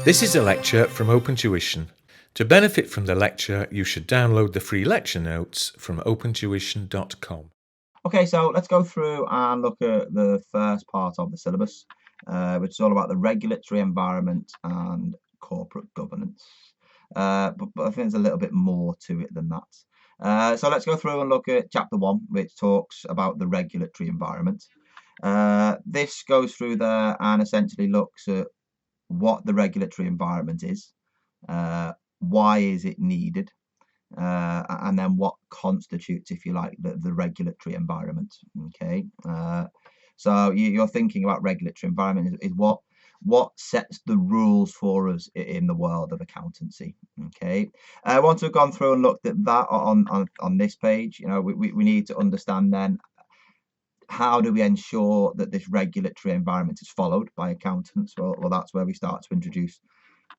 This is a lecture from Open Tuition. To benefit from the lecture, you should download the free lecture notes from opentuition.com. Okay, so let's go through and look at the first part of the syllabus, which is all about the regulatory environment and corporate governance. But I think there's a little bit more to it than that. So let's go through and look at chapter 1, which talks about the regulatory environment. This goes through there and essentially looks at what the regulatory environment is, why is it needed, and then what constitutes, if you like, the regulatory environment. Okay, so you're thinking about regulatory environment is what sets the rules for us in the world of accountancy. Okay, once we've gone through and looked at that on this page, you know, we need to understand then, how do we ensure that this regulatory environment is followed by accountants? Well, that's where we start to introduce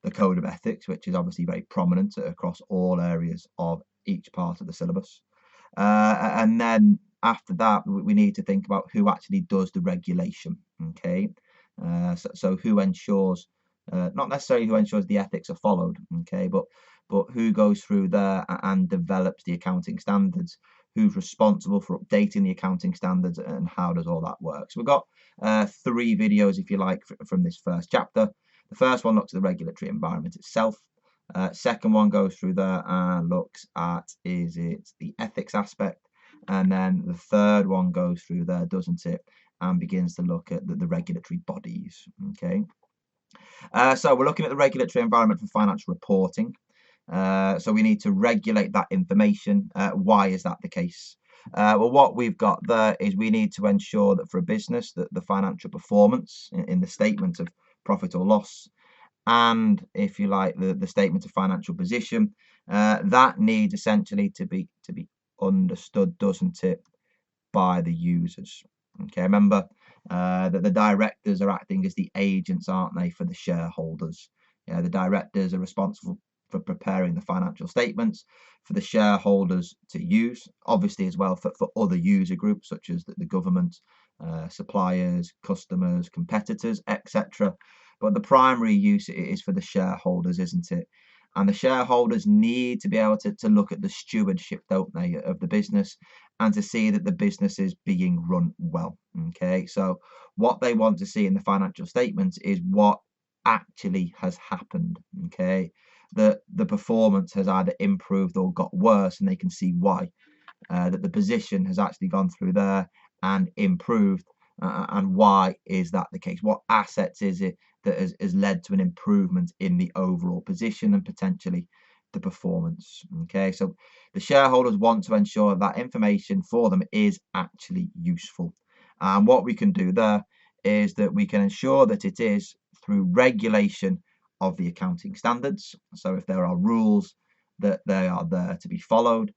the code of ethics, which is obviously very prominent across all areas of each part of the syllabus. And then after that, we need to think about who actually does the regulation. Okay, so who ensures, not necessarily who ensures the ethics are followed, okay, but who goes through there and develops the accounting standards, who's responsible for updating the accounting standards, and how does all that work. So we've got 3 videos, if you like, from this first chapter. The first one looks at the regulatory environment itself. Second one goes through there and looks at, is it the ethics aspect? And then the third one goes through there, doesn't it, and begins to look at the regulatory bodies. Okay, so we're looking at the regulatory environment for financial reporting. So we need to regulate that information. Why is that the case? Well, what we've got there is we need to ensure that for a business that the financial performance in the statement of profit or loss, and if you like the statement of financial position, that needs essentially to be understood, doesn't it, by the users. Okay, remember that the directors are acting as the agents, aren't they, for the shareholders. Yeah, the directors are responsible for preparing the financial statements for the shareholders to use, obviously as well for other user groups such as the government, suppliers, customers, competitors, etc. But the primary use is for the shareholders, isn't it? And the shareholders need to be able to look at the stewardship, don't they, of the business, and to see that the business is being run well. Okay, so what they want to see in the financial statements is what actually has happened. Okay, that the performance has either improved or got worse, and they can see why. That the position has actually gone through there and improved, and why is that the case? What assets is it that has led to an improvement in the overall position and potentially the performance? Okay, so the shareholders want to ensure that information for them is actually useful, and what we can do there is that we can ensure that it is through regulation of the accounting standards. So if there are rules, that they are there to be followed,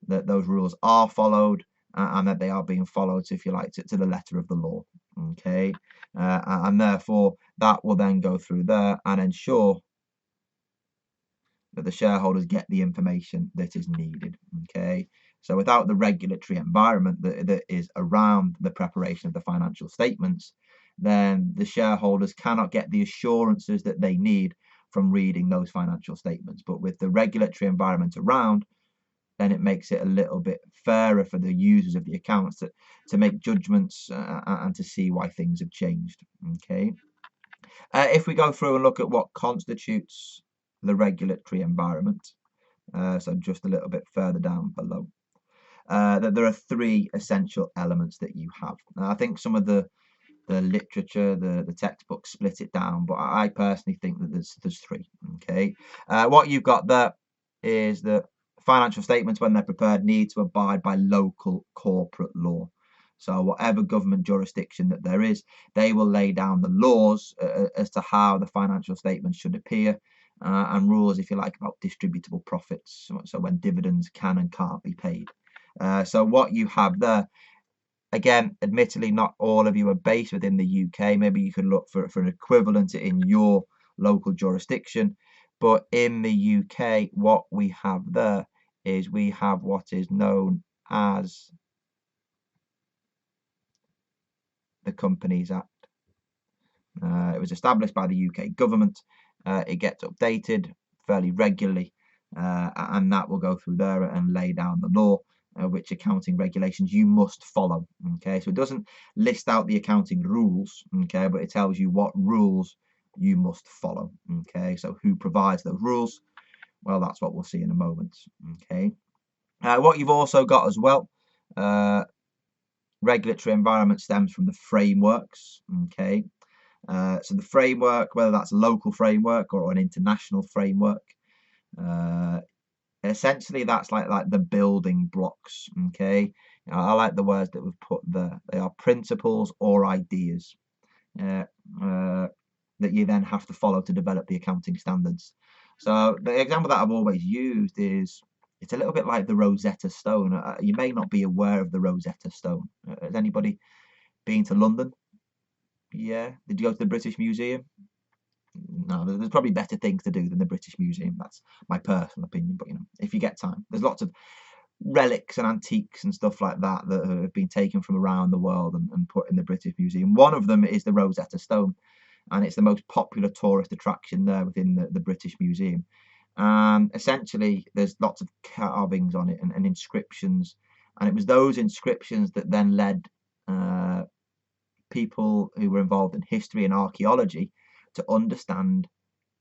that those rules are followed, and that they are being followed, if you like, to the letter of the law. Okay, and therefore that will then go through there and ensure that the shareholders get the information that is needed. Okay, so without the regulatory environment that is around the preparation of the financial statements, then the shareholders cannot get the assurances that they need from reading those financial statements. But with the regulatory environment around, then it makes it a little bit fairer for the users of the accounts to make judgments and to see why things have changed. Okay, if we go through and look at what constitutes the regulatory environment, so just a little bit further down below, that there are 3 essential elements that you have. Now, I think some of the literature, the textbooks split it down, but I personally think that there's 3. Okay, what you've got there is that financial statements, when they're prepared, need to abide by local corporate law. So whatever government jurisdiction that there is, they will lay down the laws as to how the financial statements should appear, and rules, if you like, about distributable profits. So when dividends can and can't be paid. So what you have there, again, admittedly, not all of you are based within the UK. Maybe you could look for an equivalent in your local jurisdiction. But in the UK, what we have there is we have what is known as the Companies Act. It was established by the UK government, It gets updated fairly regularly, and that will go through there and lay down the law, which accounting regulations you must follow. Okay, so it doesn't list out the accounting rules, okay, but it tells you what rules you must follow. Okay, so who provides those rules? Well, that's what we'll see in a moment. Okay, what you've also got as well, regulatory environment stems from the frameworks. Okay, so the framework, whether that's a local framework or an international framework, essentially that's like the building blocks. Okay, I like the words that we've put there. They are principles or ideas that you then have to follow to develop the accounting standards. So the example that I've always used is, it's a little bit like the Rosetta Stone. You may not be aware of the Rosetta Stone. Has anybody been to London? Yeah. Did you go to the British Museum? No, there's probably better things to do than the British Museum. That's my personal opinion. But if you get time, there's lots of relics and antiques and stuff like that that have been taken from around the world and put in the British Museum. One of them is the Rosetta Stone, and it's the most popular tourist attraction there within the British Museum. Essentially, there's lots of carvings on it and inscriptions, and it was those inscriptions that then led people who were involved in history and archaeology to understand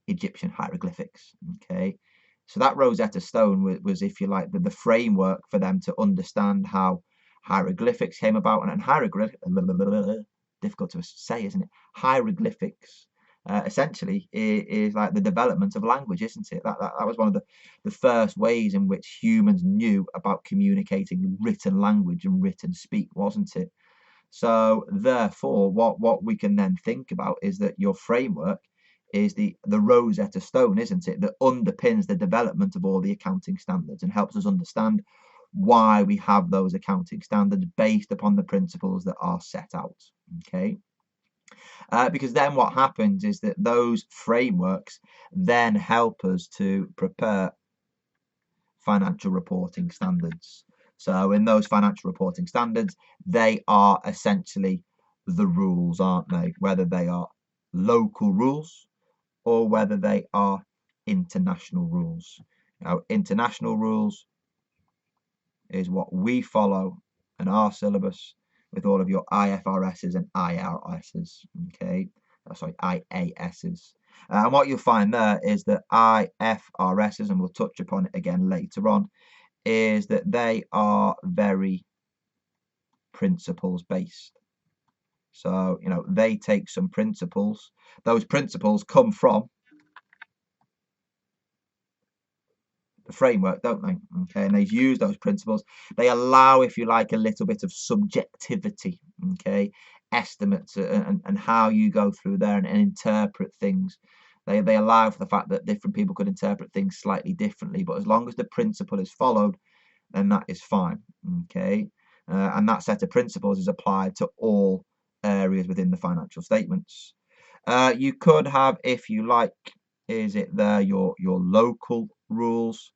Egyptian hieroglyphics. Okay, so that Rosetta Stone was, if you like, the framework for them to understand how hieroglyphics came about, and hieroglyphics, difficult to say, isn't it? Hieroglyphics essentially is like the development of language, isn't it? That was one of the first ways in which humans knew about communicating written language and written speak, wasn't it? So therefore, what we can then think about is that your framework is the Rosetta Stone, isn't it, that underpins the development of all the accounting standards and helps us understand why we have those accounting standards based upon the principles that are set out. Okay, because then what happens is that those frameworks then help us to prepare financial reporting standards. So in those financial reporting standards, they are essentially the rules, aren't they? Whether they are local rules or whether they are international rules. Now, international rules is what we follow in our syllabus with all of your IFRSs and IRSs. Okay, sorry, IASs. And what you'll find there is that IFRSs, and we'll touch upon it again later on, is that they are very principles based. So, they take some principles. Those principles come from the framework, don't they? Okay, and they've used those principles. They allow, if you like, a little bit of subjectivity, okay, estimates and how you go through there and interpret things. They allow for the fact that different people could interpret things slightly differently, but as long as the principle is followed, then that is fine. Okay, and that set of principles is applied to all areas within the financial statements. You could have, if you like, is it there your local rules?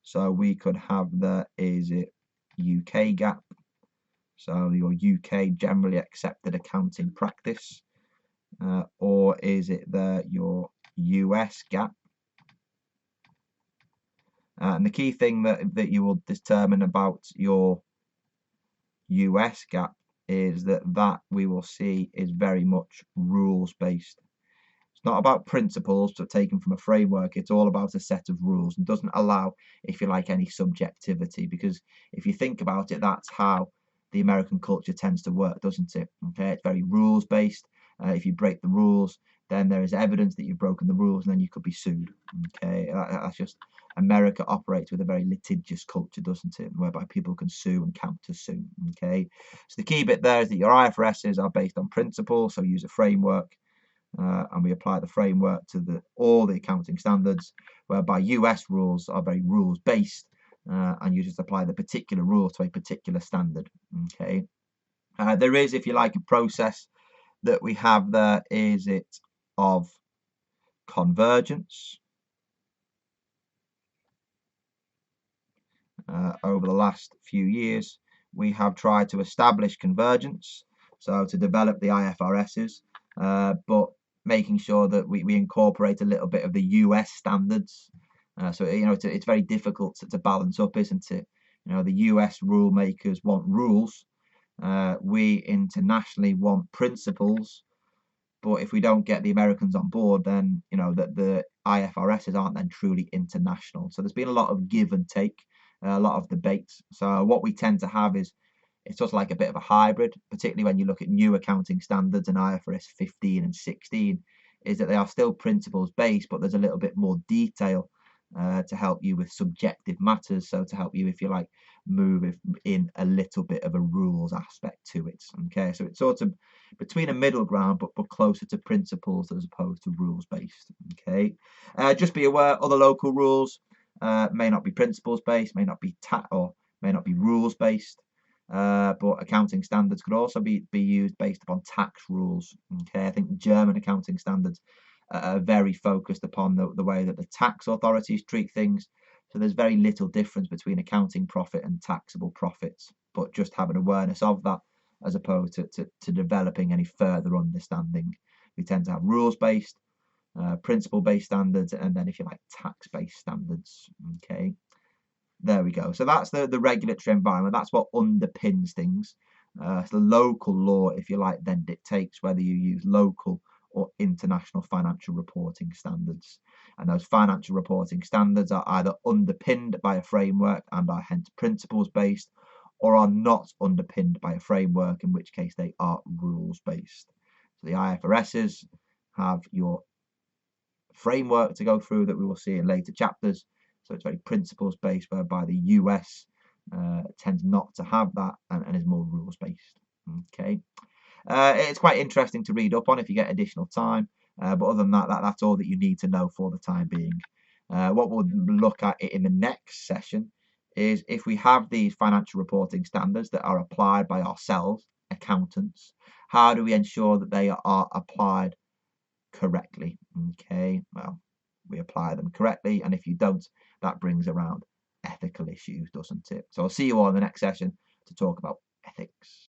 So we could have the, is it UK GAAP? So your UK generally accepted accounting practice, or is it there your US GAAP? And the key thing that you will determine about your US GAAP is that we will see is very much rules based. It's not about principles taken from a framework. It's all about a set of rules and doesn't allow, if you like, any subjectivity, because if you think about it, that's how the American culture tends to work, doesn't it? Okay, it's very rules based. If you break the rules, then there is evidence that you've broken the rules, and then you could be sued. Okay, that's just America operates with a very litigious culture, doesn't it? Whereby people can sue and counter sue. Okay, so the key bit there is that your IFRSs are based on principle, so use a framework. And we apply the framework to all the accounting standards, whereby US rules are very rules based, and you just apply the particular rule to a particular standard. Okay, there is, if you like, a process that we have there, is it of convergence. Over the last few years, we have tried to establish convergence, so to develop the IFRSs, but making sure that we incorporate a little bit of the US standards. So it's very difficult to balance up, isn't it? The US rule makers want rules. We internationally want principles. But if we don't get the Americans on board, then that the IFRSs aren't then truly international. So there's been a lot of give and take, a lot of debate. So what we tend to have is it's sort of like a bit of a hybrid, particularly when you look at new accounting standards and IFRS 15 and 16, is that they are still principles based, but there's a little bit more detail to help you with subjective matters. So to help you, if you like, move in a little bit of a rules aspect to it. Okay, so it's sort of between a middle ground, but closer to principles as opposed to rules based. Okay, just be aware other local rules may not be principles based, may not be or may not be rules based. But accounting standards could also be used based upon tax rules. Okay, I think German accounting standards are very focused upon the way that the tax authorities treat things. So there's very little difference between accounting profit and taxable profits, but just having awareness of that as opposed to developing any further understanding. We tend to have rules-based, principle-based standards, and then, if you like, tax-based standards. Okay. There we go. So that's the regulatory environment. That's what underpins things. So the local law, if you like, then dictates whether you use local or international financial reporting standards. And those financial reporting standards are either underpinned by a framework and are hence principles based, or are not underpinned by a framework, in which case they are rules based. So the IFRSs have your framework to go through that we will see in later chapters. So it's very principles based, whereby the US tends not to have that and is more rules based. Okay, it's quite interesting to read up on if you get additional time. But other than that, that's all that you need to know for the time being. What we'll look at in the next session is if we have these financial reporting standards that are applied by ourselves, accountants, how do we ensure that they are applied correctly? Okay, well, we apply them correctly, and if you don't, that brings around ethical issues, doesn't it? So I'll see you all in the next session to talk about ethics.